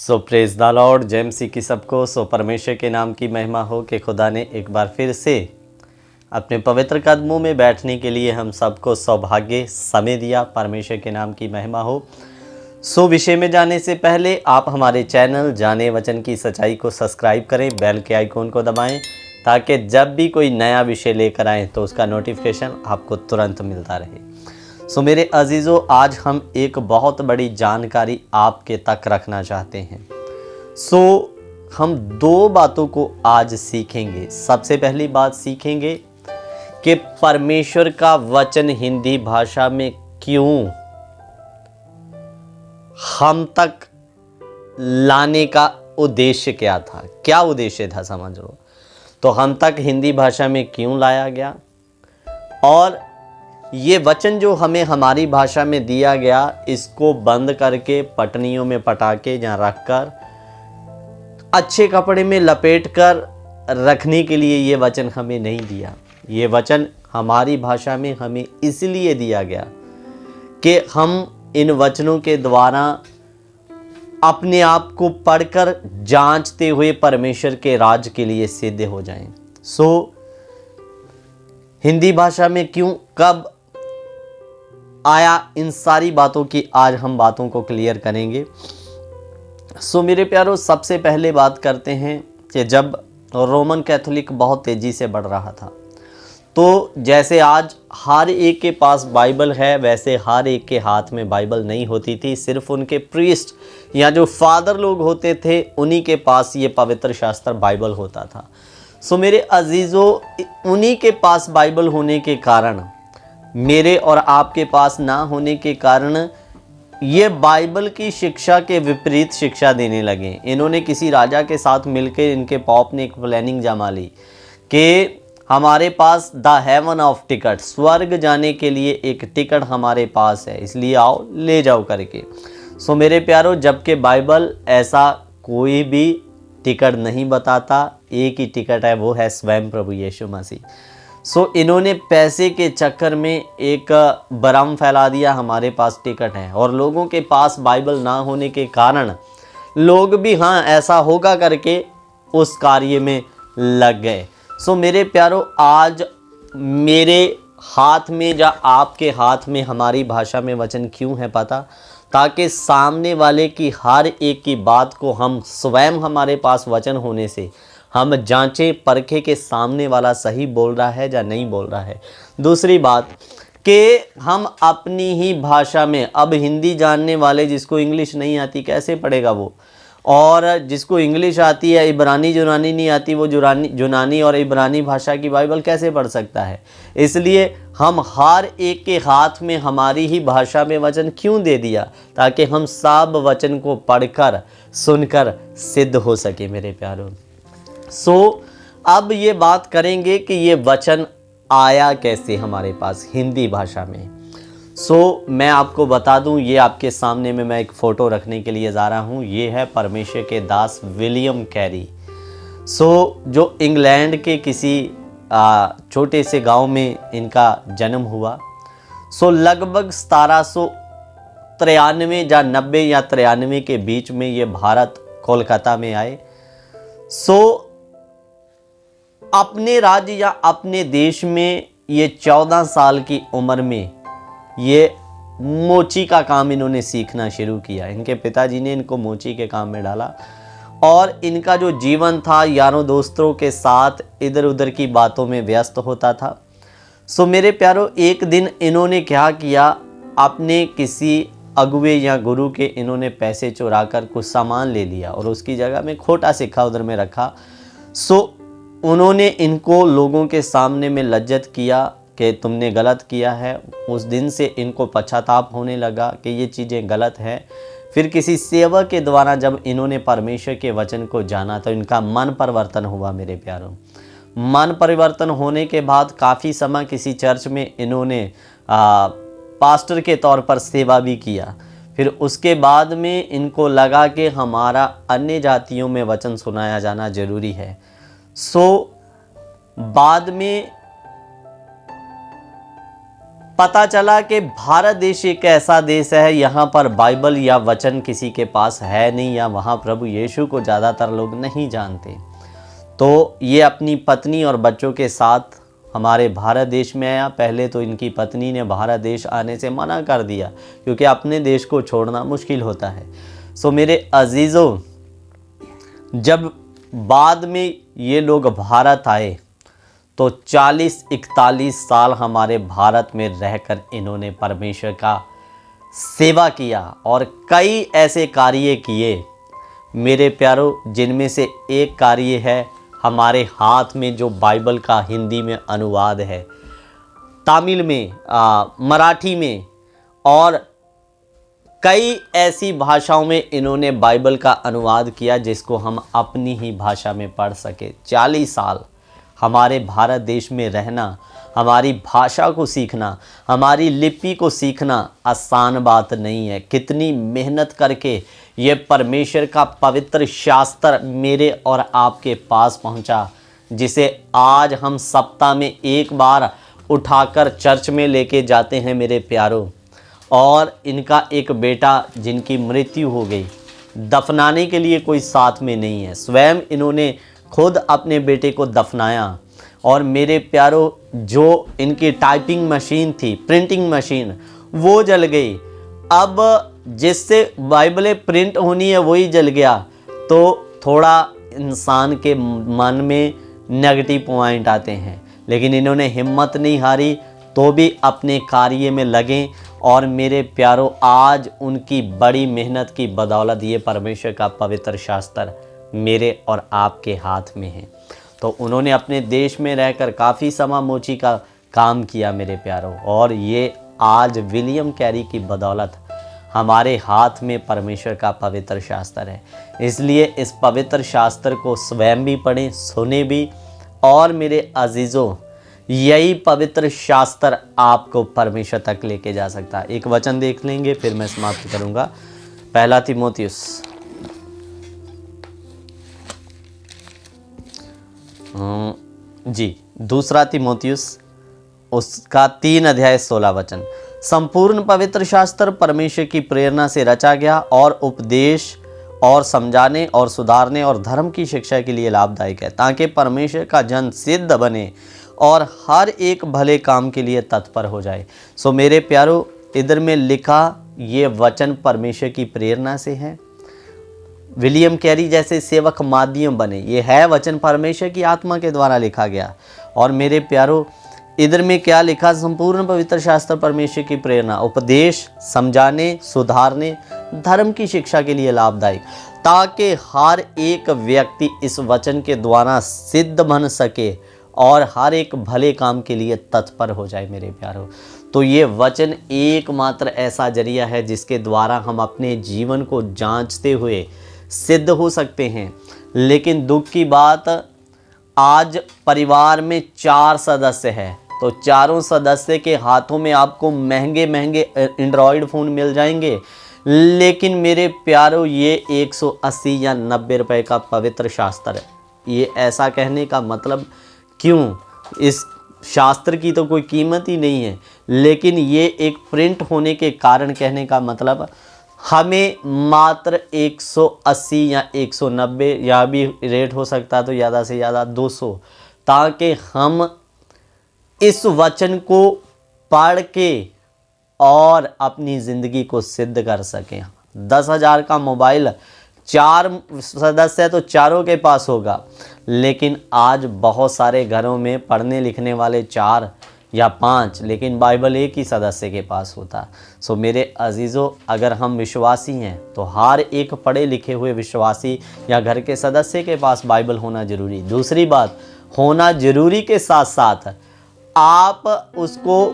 So praise the Lord, जय मसीह की सबको। सो परमेश्वर के नाम की महिमा हो कि खुदा ने एक बार फिर से अपने पवित्र कदमों में बैठने के लिए हम सबको सौभाग्य समय दिया। परमेश्वर के नाम की महिमा हो। सो विषय में जाने से पहले आप हमारे चैनल जाने वचन की सच्चाई को सब्सक्राइब करें, बेल के आइकॉन को दबाएं ताकि जब भी कोई नया विषय लेकर आएँ तो उसका नोटिफिकेशन आपको तुरंत मिलता रहे। सो मेरे अजीज़ों, आज हम एक बहुत बड़ी जानकारी आपके तक रखना चाहते हैं। सो हम दो बातों को आज सीखेंगे। सबसे पहली बात सीखेंगे कि परमेश्वर का वचन हिंदी भाषा में क्यों हम तक लाने का उद्देश्य क्या था, क्या उद्देश्य था, समझ लो। तो हम तक हिंदी भाषा में क्यों लाया गया, और ये वचन जो हमें हमारी भाषा में दिया गया, इसको बंद करके पटनियों में पटाके या रखकर अच्छे कपड़े में लपेट कर रखने के लिए ये वचन हमें नहीं दिया। ये वचन हमारी भाषा में हमें इसलिए दिया गया कि हम इन वचनों के द्वारा अपने आप को पढ़कर जांचते हुए परमेश्वर के राज के लिए सिद्ध हो जाएं। सो हिंदी भाषा में क्यों, कब आया, इन सारी बातों की आज हम बातों को क्लियर करेंगे। सो मेरे प्यारों, सबसे पहले बात करते हैं कि जब रोमन कैथोलिक बहुत तेज़ी से बढ़ रहा था, तो जैसे आज हर एक के पास बाइबल है, वैसे हर एक के हाथ में बाइबल नहीं होती थी। सिर्फ उनके प्रीस्ट या जो फादर लोग होते थे, उन्हीं के पास ये पवित्र शास्त्र बाइबल होता था। सो मेरे अजीज़ों, उन्हीं के पास बाइबल होने के कारण, मेरे और आपके पास ना होने के कारण, ये बाइबल की शिक्षा के विपरीत शिक्षा देने लगे। इन्होंने किसी राजा के साथ मिलकर, इनके पॉप ने एक प्लानिंग जमा ली कि हमारे पास द हेवन ऑफ टिकट, स्वर्ग जाने के लिए एक टिकट हमारे पास है, इसलिए आओ ले जाओ करके। सो मेरे प्यारों, जबकि बाइबल ऐसा कोई भी टिकट नहीं बताता, एक ही टिकट है, वो है स्वयं प्रभु यीशु मसीह। सो इन्होंने पैसे के चक्कर में एक भ्रम फैला दिया, हमारे पास टिकट है, और लोगों के पास बाइबल ना होने के कारण लोग भी हाँ ऐसा होगा करके उस कार्य में लग गए। सो मेरे प्यारों, आज मेरे हाथ में या आपके हाथ में हमारी भाषा में वचन क्यों है पता, ताकि सामने वाले की हर एक की बात को हम स्वयं, हमारे पास वचन होने से हम जांचें परखें कि सामने वाला सही बोल रहा है या नहीं बोल रहा है। दूसरी बात कि हम अपनी ही भाषा में, अब हिंदी जानने वाले जिसको इंग्लिश नहीं आती कैसे पढ़ेगा वो, और जिसको इंग्लिश आती है, इब्रानी यूनानी नहीं आती, वो यूनानी और इब्रानी भाषा की बाइबल कैसे पढ़ सकता है। इसलिए हम हर एक के हाथ में हमारी ही भाषा में वचन क्यों दे दिया, ताकि हम सब वचन को पढ़कर सुनकर सिद्ध हो सके मेरे प्यारों। सो अब ये बात करेंगे कि ये वचन आया कैसे हमारे पास हिंदी भाषा में। सो मैं आपको बता दूं, ये आपके सामने में मैं एक फ़ोटो रखने के लिए जा रहा हूं। ये है परमेश्वर के दास विलियम कैरी। सो जो इंग्लैंड के किसी छोटे से गांव में इनका जन्म हुआ। सो लगभग 1793 या 90 या 93 के बीच में ये भारत कोलकाता में आए। सो अपने राज्य या अपने देश में ये 14 साल की उम्र में ये मोची का काम इन्होंने सीखना शुरू किया। इनके पिताजी ने इनको मोची के काम में डाला, और इनका जो जीवन था यारों दोस्तों के साथ इधर उधर की बातों में व्यस्त होता था। सो मेरे प्यारों, एक दिन इन्होंने क्या किया, अपने किसी अगुवे या गुरु के इन्होंने पैसे चुरा कर कुछ सामान ले लिया और उसकी जगह में खोटा सिक्का उधर में रखा। सो उन्होंने इनको लोगों के सामने में लज्जत किया कि तुमने गलत किया है। उस दिन से इनको पश्चाताप होने लगा कि ये चीज़ें गलत हैं। फिर किसी सेवक के द्वारा जब इन्होंने परमेश्वर के वचन को जाना तो इनका मन परिवर्तन हुआ मेरे प्यारों। मन परिवर्तन होने के बाद काफ़ी समय किसी चर्च में इन्होंने पास्टर के तौर पर सेवा भी किया। फिर उसके बाद में इनको लगा कि हमारा अन्य जातियों में वचन सुनाया जाना जरूरी है। सो बाद में पता चला कि भारत देश एक ऐसा देश है यहाँ पर बाइबल या वचन किसी के पास है नहीं, या वहाँ प्रभु यीशु को ज़्यादातर लोग नहीं जानते। तो ये अपनी पत्नी और बच्चों के साथ हमारे भारत देश में आया। पहले तो इनकी पत्नी ने भारत देश आने से मना कर दिया, क्योंकि अपने देश को छोड़ना मुश्किल होता है। सो मेरे अजीज़ों, जब बाद में ये लोग भारत आए तो 40-41 साल हमारे भारत में रहकर इन्होंने परमेश्वर का सेवा किया और कई ऐसे कार्य किए मेरे प्यारों, जिनमें से एक कार्य है हमारे हाथ में जो बाइबल का हिंदी में अनुवाद है, तमिल में, मराठी में और कई ऐसी भाषाओं में इन्होंने बाइबल का अनुवाद किया जिसको हम अपनी ही भाषा में पढ़ सके। 40 साल हमारे भारत देश में रहना, हमारी भाषा को सीखना, हमारी लिपि को सीखना आसान बात नहीं है। कितनी मेहनत करके ये परमेश्वर का पवित्र शास्त्र मेरे और आपके पास पहुंचा, जिसे आज हम सप्ताह में एक बार उठाकर चर्च में लेके जाते हैं मेरे प्यारों। और इनका एक बेटा जिनकी मृत्यु हो गई, दफनाने के लिए कोई साथ में नहीं है, स्वयं इन्होंने खुद अपने बेटे को दफनाया। और मेरे प्यारों, जो इनकी टाइपिंग मशीन थी, प्रिंटिंग मशीन, वो जल गई। अब जिससे बाइबलें प्रिंट होनी है वही जल गया, तो थोड़ा इंसान के मन में नेगेटिव पॉइंट आते हैं। लेकिन इन्होंने हिम्मत नहीं हारी, तो भी अपने कार्य में लगे। और मेरे प्यारों, आज उनकी बड़ी मेहनत की बदौलत ये परमेश्वर का पवित्र शास्त्र मेरे और आपके हाथ में है। तो उन्होंने अपने देश में रहकर काफ़ी समामोची का काम किया मेरे प्यारों, और ये आज विलियम कैरी की बदौलत हमारे हाथ में परमेश्वर का पवित्र शास्त्र है। इसलिए इस पवित्र शास्त्र को स्वयं भी पढ़ें, सुने भी। और मेरे अजीज़ों, यही पवित्र शास्त्र आपको परमेश्वर तक लेके जा सकता है। एक वचन देख लेंगे, फिर मैं समाप्त करूंगा। पहला तीमुथियुस दूसरा तीमुथियुस उसका 3 अध्याय 16 वचन। संपूर्ण पवित्र शास्त्र परमेश्वर की प्रेरणा से रचा गया और उपदेश और समझाने और सुधारने और धर्म की शिक्षा के लिए लाभदायक है, ताकि परमेश्वर का जन सिद्ध बने और हर एक भले काम के लिए तत्पर हो जाए। सो मेरे प्यारों, इधर में लिखा ये वचन परमेश्वर की प्रेरणा से है। विलियम कैरी जैसे सेवक माध्यम बने, ये है वचन परमेश्वर की आत्मा के द्वारा लिखा गया। और मेरे प्यारों, इधर में क्या लिखा? संपूर्ण पवित्र शास्त्र परमेश्वर की प्रेरणा, उपदेश, समझाने, सुधारने, धर्म की शिक्षा के लिए लाभदायक, ताकि हर एक व्यक्ति इस वचन के द्वारा सिद्ध बन सके और हर एक भले काम के लिए तत्पर हो जाए मेरे प्यारों। तो ये वचन एकमात्र ऐसा जरिया है जिसके द्वारा हम अपने जीवन को जांचते हुए सिद्ध हो सकते हैं। लेकिन दुख की बात, आज परिवार में 4 सदस्य हैं, तो चारों सदस्य के हाथों में आपको महंगे महंगे एंड्रॉयड फ़ोन मिल जाएंगे, लेकिन मेरे प्यारों ये 180 या 90 रुपए का पवित्र शास्त्र है। ये ऐसा कहने का मतलब क्यों? इस शास्त्र की तो कोई कीमत ही नहीं है, लेकिन ये एक प्रिंट होने के कारण कहने का मतलब हमें मात्र 180 या 190 या भी रेट हो सकता है, तो ज़्यादा से ज़्यादा 200, ताकि हम इस वचन को पढ़ के और अपनी ज़िंदगी को सिद्ध कर सकें। 10,000 का मोबाइल 4 सदस्य है तो चारों के पास होगा, लेकिन आज बहुत सारे घरों में पढ़ने लिखने वाले 4 या 5, लेकिन बाइबल एक ही सदस्य के पास होता। सो मेरे अजीज़ों, अगर हम विश्वासी हैं तो हर एक पढ़े लिखे हुए विश्वासी या घर के सदस्य के पास बाइबल होना जरूरी। दूसरी बात, होना जरूरी के साथ साथ आप उसको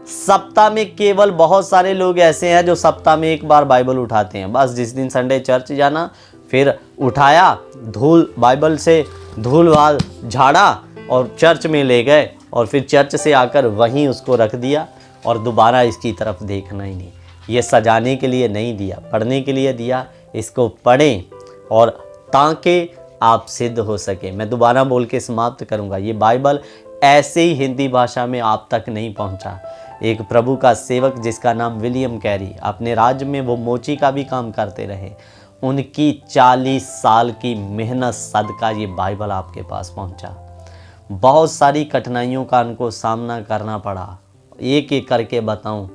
सप्ताह में, केवल बहुत सारे लोग ऐसे हैं जो सप्ताह में एक बार बाइबल उठाते हैं, बस जिस दिन संडे चर्च जाना, फिर उठाया, बाइबल से धूल वाल झाड़ा और चर्च में ले गए, और फिर चर्च से आकर वहीं उसको रख दिया और दोबारा इसकी तरफ देखना ही नहीं। ये सजाने के लिए नहीं दिया, पढ़ने के लिए दिया। इसको पढ़ें और ताकि आप सिद्ध हो सके। मैं दोबारा बोल के समाप्त करूंगा, ये बाइबल ऐसे ही हिंदी भाषा में आप तक नहीं पहुंचा, एक प्रभु का सेवक जिसका नाम विलियम कैरी, अपने राज्य में वो मोची का भी काम करते रहे, उनकी 40 साल की मेहनत सदका ये बाइबल आपके पास पहुंचा। बहुत सारी कठिनाइयों का उनको सामना करना पड़ा। एक एक करके बताऊं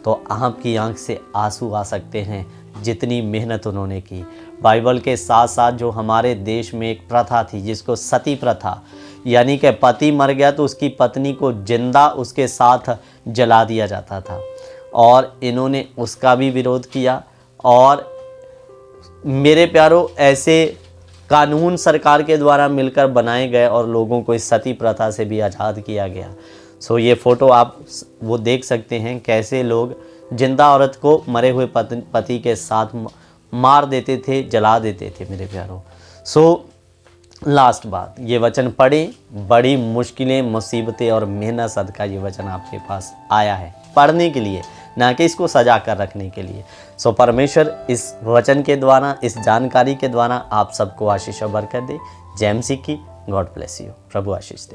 तो आपकी आंख से आंसू आ सकते हैं, जितनी मेहनत उन्होंने की। बाइबल के साथ साथ जो हमारे देश में एक प्रथा थी जिसको सती प्रथा, यानी कि पति मर गया तो उसकी पत्नी को जिंदा उसके साथ जला दिया जाता था, और इन्होंने उसका भी विरोध किया। और मेरे प्यारों, ऐसे कानून सरकार के द्वारा मिलकर बनाए गए और लोगों को इस सती प्रथा से भी आज़ाद किया गया। सो ये फ़ोटो आप वो देख सकते हैं कैसे लोग जिंदा औरत को मरे हुए पति के साथ मार देते थे, जला देते थे मेरे प्यारों। सो लास्ट बात, ये वचन पढ़ें, बड़ी मुश्किलें, मुसीबतें और मेहनत सदका ये वचन आपके पास आया है पढ़ने के लिए, ना कि इसको सजा कर रखने के लिए। सो परमेश्वर इस वचन के द्वारा, इस जानकारी के द्वारा आप सबको आशीष और बरकत दे। जय मसीह की। God bless you. Prabhu Ashish they.